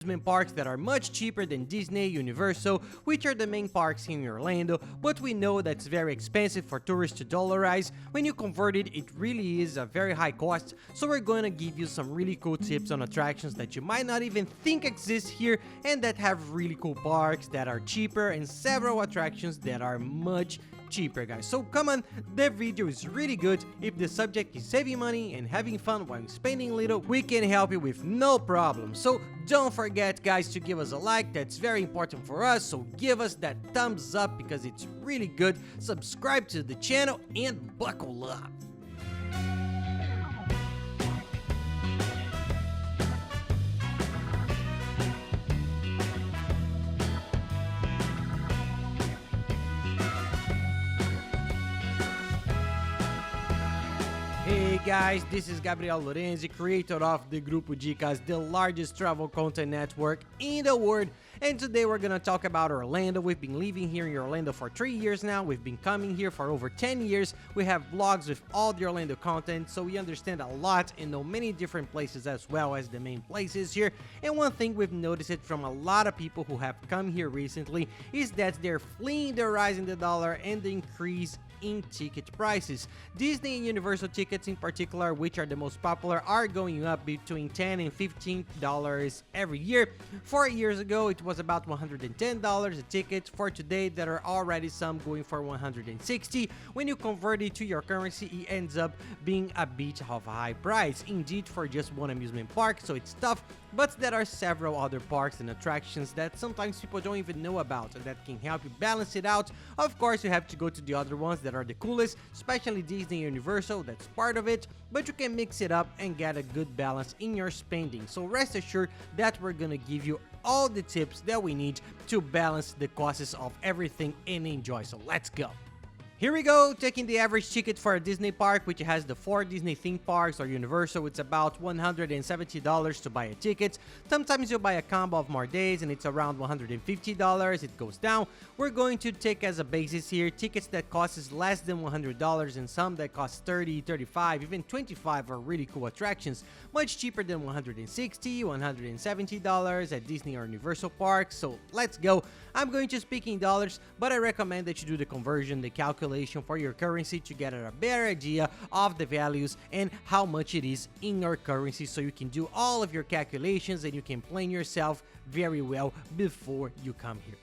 amusement parks that are much cheaper than Disney, Universal, which are the main parks here in Orlando, but we know that's very expensive for tourists to dollarize. When you convert it, it really is a very high cost, so we're going to give you some really cool tips on attractions that you might not even think exist here and that have really cool parks that are cheaper and several attractions that are much cheaper, guys. So come on, the video is really good. If the subject is saving money and having fun while spending little, we can help you with no problem. So don't forget, guys, to give us a like. That's very important for us, so give us that thumbs up because it's really good. Subscribe to the channel and buckle up. Hey guys, this is Gabriel Lorenzi, creator of the Grupo Dicas, the largest travel content network in the world, and today we're gonna talk about Orlando. We've been living here in Orlando for 3 years now. We've been coming here for over 10 years. We have vlogs with all the Orlando content, so we understand a lot and know many different places as well as the main places here. And one thing we've noticed it from a lot of people who have come here recently is that they're fleeing the rise in the dollar and the increase in ticket prices. Disney and Universal tickets in particular, which are the most popular, are going up between $10 and $15 every year. 4 years ago it was about $110 a ticket. For today there are already some going for $160. When you convert it to your currency, it ends up being a bit of a high price indeed for just one amusement park, so it's tough. But there are several other parks and attractions that sometimes people don't even know about and that can help you balance it out. Of course, you have to go to the other ones that are the coolest, especially Disney and Universal, that's part of it, but you can mix it up and get a good balance in your spending. So rest assured that we're gonna give you all the tips that we need to balance the costs of everything and enjoy. So let's go. Here we go, taking the average ticket for a Disney park, which has the 4 Disney theme parks or Universal. It's about $170 to buy a ticket. Sometimes you'll buy a combo of more days and it's around $150. It goes down. We're going to take as a basis here tickets that cost less than $100 and some that cost $30, $35, even $25 are really cool attractions. Much cheaper than $160, $170 at Disney or Universal parks. So let's go. I'm going to speak in dollars, but I recommend that you do the conversion, the calculation for your currency to get a better idea of the values and how much it is in your currency, so you can do all of your calculations and you can plan yourself very well before you come here.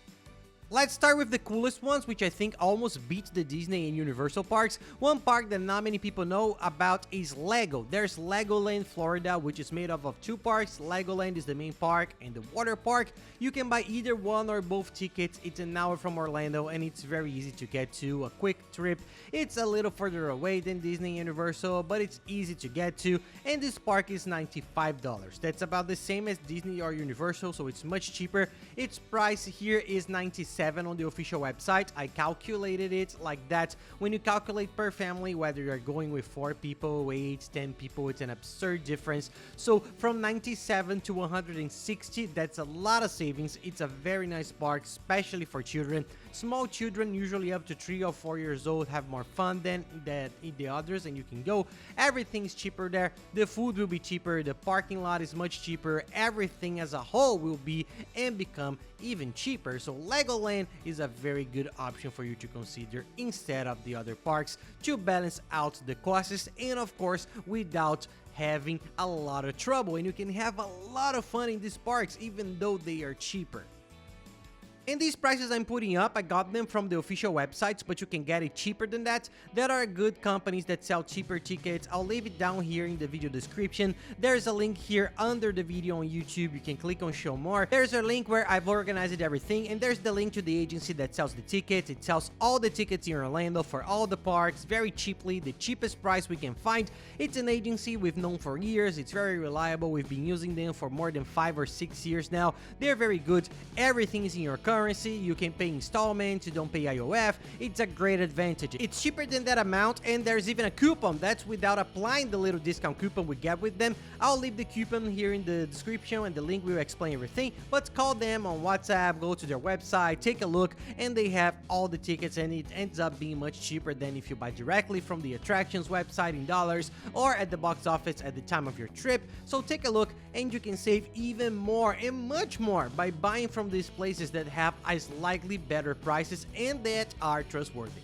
Let's start with the coolest ones, which I think almost beat the Disney and Universal parks. One park that not many people know about is Lego. There's Legoland Florida, which is made up of 2 parks. Legoland is the main park and the water park. You can buy either one or both tickets. It's an hour from Orlando and it's very easy to get to, a quick trip. It's a little further away than Disney and Universal, but it's easy to get to, and this park is $95. That's about the same as Disney or Universal, so it's much cheaper. Its price here is $97 on the official website. I calculated it like that. When you calculate per family, whether you're going with 4 people, 8, 10 people, it's an absurd difference. So from 97 to 160, that's a lot of savings. It's a very nice park, especially for children. Small children, usually up to 3 or 4 years old, have more fun than the others, and you can go. Everything's cheaper there. The food will be cheaper. The parking lot is much cheaper. Everything as a whole will be and become even cheaper. So Legoland is a very good option for you to consider instead of the other parks to balance out the costs, and of course without having a lot of trouble, and you can have a lot of fun in these parks even though they are cheaper. And these prices I'm putting up, I got them from the official websites, but you can get it cheaper than that. There are good companies that sell cheaper tickets. I'll leave it down here in the video description. There's a link here under the video on YouTube. You can click on show more. There's a link where I've organized everything, and there's the link to the agency that sells the tickets. It sells all the tickets in Orlando for all the parks very cheaply, the cheapest price we can find. It's an agency we've known for years. It's very reliable. We've been using them for more than 5 or 6 years now. They're very good. Everything is in your currency. You can pay installments, you don't pay IOF. It's a great advantage. It's cheaper than that amount, and there's even a coupon. That's without applying the little discount coupon we get with them. I'll leave the coupon here in the description, and the link will explain everything. But call them on WhatsApp, go to their website, take a look, and they have all the tickets, and it ends up being much cheaper than if you buy directly from the attractions website in dollars or at the box office at the time of your trip. So take a look and you can save even more and much more by buying from these places that have a slightly better prices and that are trustworthy.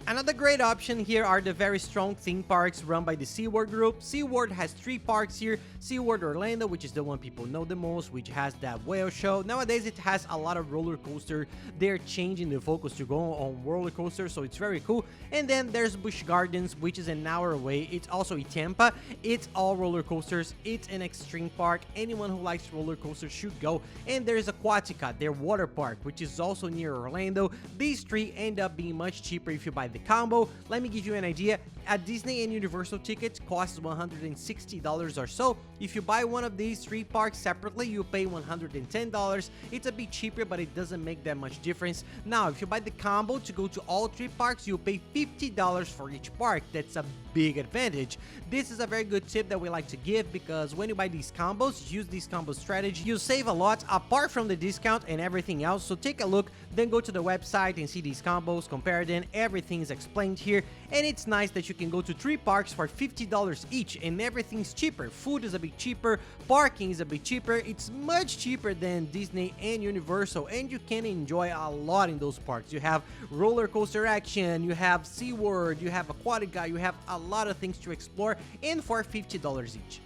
Another great option here are the very strong theme parks run by the SeaWorld group. SeaWorld has 3 parks here. SeaWorld Orlando, which is the one people know the most, which has that whale show. Nowadays it has a lot of roller coaster. They're changing the focus to go on roller coasters, so it's very cool. And then there's Busch Gardens, which is an hour away. It's also in Tampa. It's all roller coasters. It's an extreme park. Anyone who likes roller coasters should go. And there's Aquatica, their water park, which is also near Orlando. These 3 end up being much cheaper if you buy the combo. Let me give you an idea. A Disney and Universal ticket costs $160 or so. If you buy one of these 3 parks separately, you pay $110. It's a bit cheaper, but it doesn't make that much difference. Now, if you buy the combo to go to all 3 parks, you pay $50 for each park. That's a big advantage. This is a very good tip that we like to give, because when you buy these combos, use this combo strategy, you save a lot apart from the discount and everything else. So take a look, then go to the website and see these combos, compare them. Everything is explained here, and it's nice that you can go to 3 parks for $50 each and everything's cheaper. Food is a bit cheaper, parking is a bit cheaper. It's much cheaper than Disney and Universal, and you can enjoy a lot in those parks. You have roller coaster action, you have SeaWorld, you have Aquatica, you have a lot of things to explore, and for $50 each.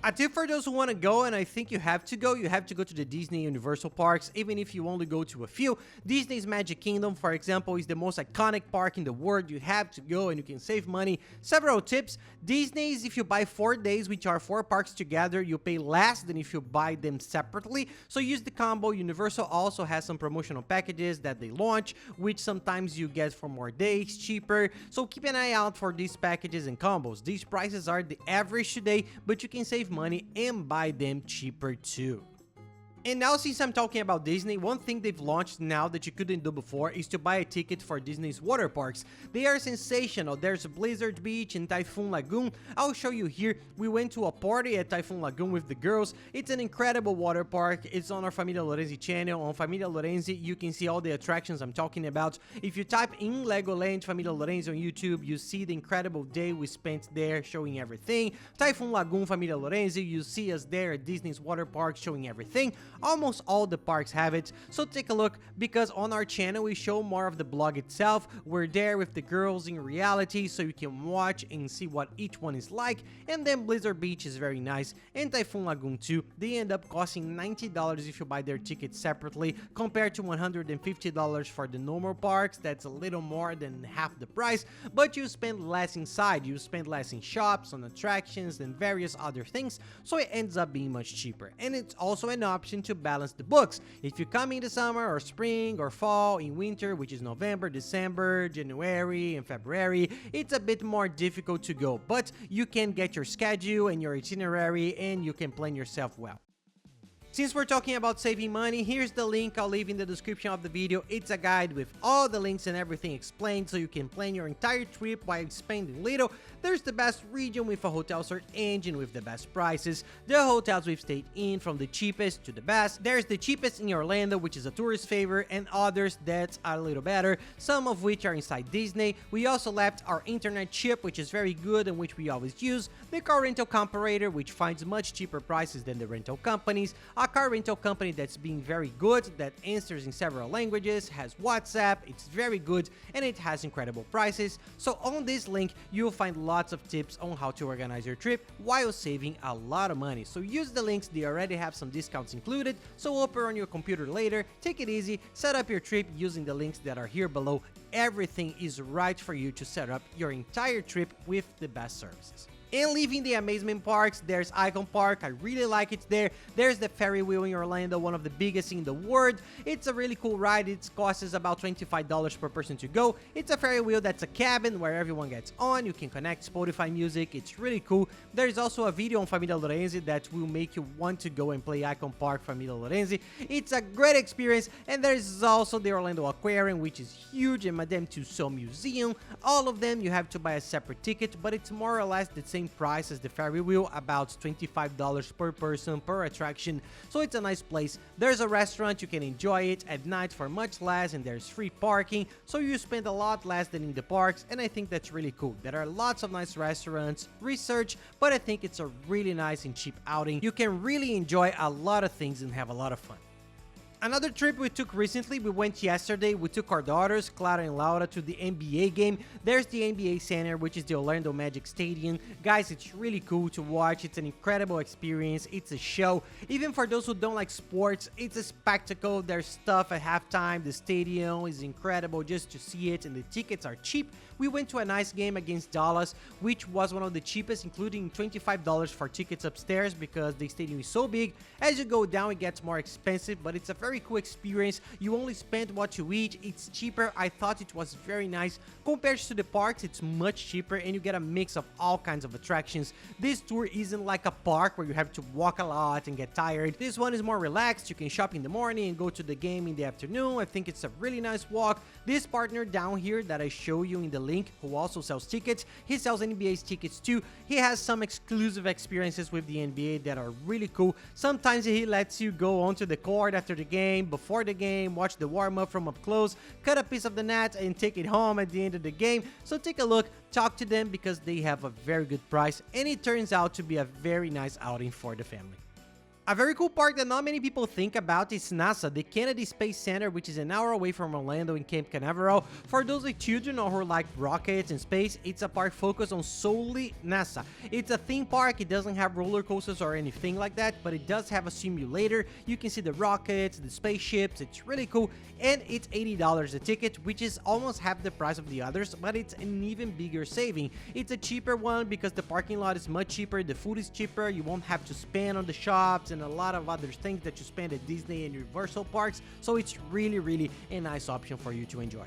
A tip for those who want to go, and I think you have to go to the Disney Universal parks, even if you only go to a few. Disney's Magic Kingdom, for example, is the most iconic park in the world. You have to go and you can save money. Several tips. Disney's, if you buy 4 days, which are 4 parks together, you pay less than if you buy them separately. So use the combo. Universal also has some promotional packages that they launch, which sometimes you get for more days, cheaper. So keep an eye out for these packages and combos. These prices are the average today, but you can save money and buy them cheaper too. And now, since I'm talking about Disney, one thing they've launched now that you couldn't do before is to buy a ticket for Disney's water parks. They are sensational. There's Blizzard Beach and Typhoon Lagoon. I'll show you here. We went to a party at Typhoon Lagoon with the girls. It's an incredible water park. It's on our Família Lorenzi channel. On Família Lorenzi, you can see all the attractions I'm talking about. If you type in Legoland Família Lorenzi on YouTube, you see the incredible day we spent there showing everything. Typhoon Lagoon Família Lorenzi, you see us there at Disney's water park showing everything. Almost all the parks have it, so take a look, because on our channel we show more of the blog itself. We're there with the girls in reality, so you can watch and see what each one is like. And then Blizzard Beach is very nice, and Typhoon Lagoon too. They end up costing $90 if you buy their tickets separately, compared to $150 for the normal parks. That's a little more than half the price, but you spend less inside. You spend less in shops, on attractions, and various other things, so it ends up being much cheaper. And it's also an option to balance the books. If you come in the summer or spring or fall, in winter, which is November, December, January, and February, it's a bit more difficult to go, but you can get your schedule and your itinerary and you can plan yourself well. Since we're talking about saving money, here's the link I'll leave in the description of the video. It's a guide with all the links and everything explained, so you can plan your entire trip while spending little. There's the best region with a hotel search engine with the best prices, the hotels we've stayed in from the cheapest to the best. There's the cheapest in Orlando, which is a tourist favorite, and others that's a little better, some of which are inside Disney. We also left our internet chip, which is very good and which we always use, the car rental comparator, which finds much cheaper prices than the rental companies, a car rental company that's being very good, that answers in several languages, has WhatsApp, it's very good, and it has incredible prices. So on this link, you'll find lots of tips on how to organize your trip while saving a lot of money. So use the links, they already have some discounts included, so open on your computer later, take it easy, set up your trip using the links that are here below. Everything is right for you to set up your entire trip with the best services. And leaving the amazement parks, there's Icon Park. I really like it there. There's the Ferry Wheel in Orlando, one of the biggest in the world. It's a really cool ride. It costs about $25 per person to go. It's a Ferry Wheel that's a cabin where everyone gets on. You can connect Spotify music. It's really cool. There's also a video on Família Lorenzi that will make you want to go and play Icon Park Família Lorenzi. It's a great experience. And there's also the Orlando Aquarium, which is huge, and Madame Tussauds Museum. All of them you have to buy a separate ticket, but it's more or less the same same price as the Ferry Wheel, about $25 per person per attraction, so it's a nice place. There's a restaurant, you can enjoy it at night for much less, and there's free parking, so you spend a lot less than in the parks, and I think that's really cool. There are lots of nice restaurants, research, but I think it's a really nice and cheap outing. You can really enjoy a lot of things and have a lot of fun. Another trip we took recently, we went yesterday, we took our daughters, Clara and Laura, to the NBA game. There's the NBA Center, which is the Orlando Magic Stadium. Guys, it's really cool to watch, it's an incredible experience, it's a show. Even for those who don't like sports, it's a spectacle, there's stuff at halftime, the stadium is incredible just to see it, and the tickets are cheap. We went to a nice game against Dallas, which was one of the cheapest, including $25 for tickets upstairs because the stadium is so big. As you go down, it gets more expensive, but it's a very cool experience. You only spend what you eat, it's cheaper. I thought it was very nice. Compared to the parks, it's much cheaper and you get a mix of all kinds of attractions. This tour isn't like a park where you have to walk a lot and get tired. This one is more relaxed. You can shop in the morning and go to the game in the afternoon. I think it's a really nice walk. This partner down here that I show you in the link, who also sells tickets, he sells NBA's tickets too. He has some exclusive experiences with the NBA that are really cool. Sometimes he lets you go onto the court after the game, before the game, watch the warm-up from up close, cut a piece of the net and take it home at the end of the game. So take a look, talk to them because they have a very good price, and it turns out to be a very nice outing for the family. A very cool park that not many people think about is NASA, the Kennedy Space Center, which is an hour away from Orlando in Camp Canaveral. For those with children or who like rockets and space, it's a park focused on solely NASA. It's a theme park, it doesn't have roller coasters or anything like that, but it does have a simulator. You can see the rockets, the spaceships, it's really cool, and it's $80 a ticket, which is almost half the price of the others, but it's an even bigger saving. It's a cheaper one because the parking lot is much cheaper, the food is cheaper, you won't have to spend on the shops and a lot of other things that you spend at Disney and Universal parks, so it's really a nice option for you to enjoy.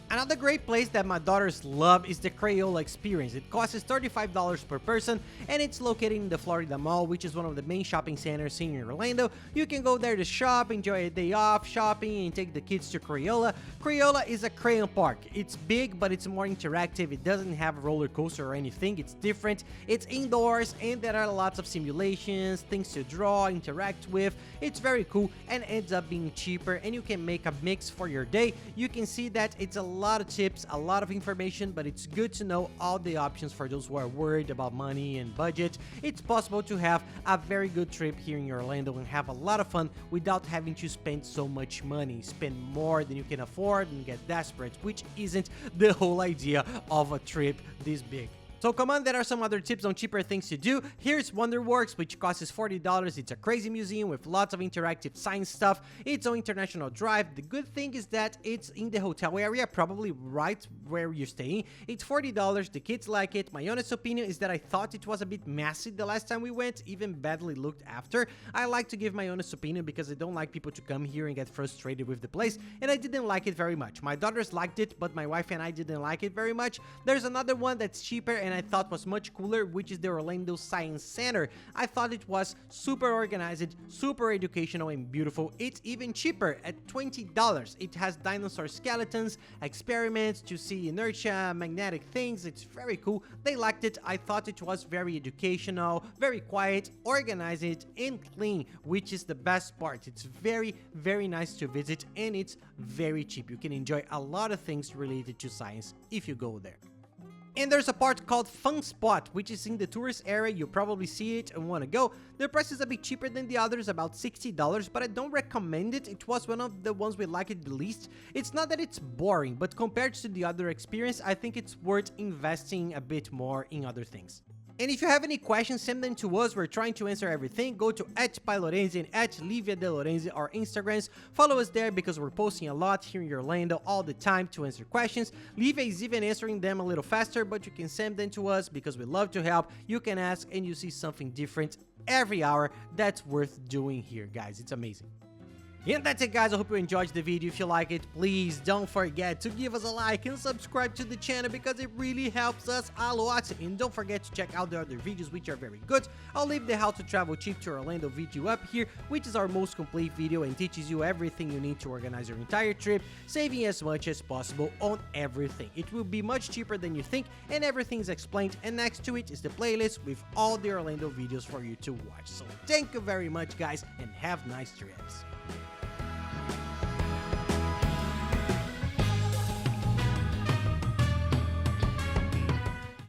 Another great place that my daughters love is the Crayola Experience. It costs $35 per person and it's located in the Florida Mall, which is one of the main shopping centers here in Orlando. You can go there to shop, enjoy a day off shopping, and take the kids to Crayola. Crayola is a crayon park. It's big, but it's more interactive. It doesn't have a roller coaster or anything. It's different. It's indoors and there are lots of simulations, things to draw, interact with. It's very cool and ends up being cheaper, and you can make a mix for your day. You can see that it's a lot of tips, a lot of information, but it's good to know all the options for those who are worried about money and budget. It's possible to have a very good trip here in Orlando and have a lot of fun without having to spend so much money, spend more than you can afford and get desperate, which isn't the whole idea of a trip this big. So come on, there are some other tips on cheaper things to do. Here's Wonderworks, which costs $40. It's a crazy museum with lots of interactive science stuff. It's on International Drive. The good thing is that it's in the hotel area, probably right where you're staying. It's $40. The kids like it. My honest opinion is that I thought it was a bit messy the last time we went, even badly looked after. I like to give my honest opinion because I don't like people to come here and get frustrated with the place, and I didn't like it very much. My daughters liked it, but my wife and I didn't like it very much. There's another one that's cheaper and I thought was much cooler, which is the Orlando Science Center. I thought it was super organized, super educational and beautiful. It's even cheaper at $20. It has dinosaur skeletons, experiments to see inertia, magnetic things. It's very cool. They liked it. I thought it was very educational, very quiet, organized and clean, which is the best part. It's very nice to visit and it's very cheap. You can enjoy a lot of things related to science if you go there. And there's a part called Fun Spot, which is in the tourist area. You probably see it and want to go. The price is a bit cheaper than the others, about $60, but I don't recommend it. It was one of the ones we liked it the least. It's not that it's boring, but compared to the other experience, I think it's worth investing a bit more in other things. And if you have any questions, send them to us. We're trying to answer everything. Go to @PyLorenzi and @LiviaDeLorenzi, our Instagrams. Follow us there because we're posting a lot here in Orlando all the time to answer questions. Livia is even answering them a little faster, but you can send them to us because we love to help. You can ask and you see something different every hour. That's worth doing here, guys. It's amazing. And that's it, guys. I hope you enjoyed the video. If you like it, please don't forget to give us a like and subscribe to the channel because it really helps us a lot. And don't forget to check out the other videos, which are very good. I'll leave the How to Travel Cheap to Orlando video up here, which is our most complete video and teaches you everything you need to organize your entire trip, saving as much as possible on everything. It will be much cheaper than you think, and everything is explained, and next to it is the playlist with all the Orlando videos for you to watch. So thank you very much, guys, and have nice trips.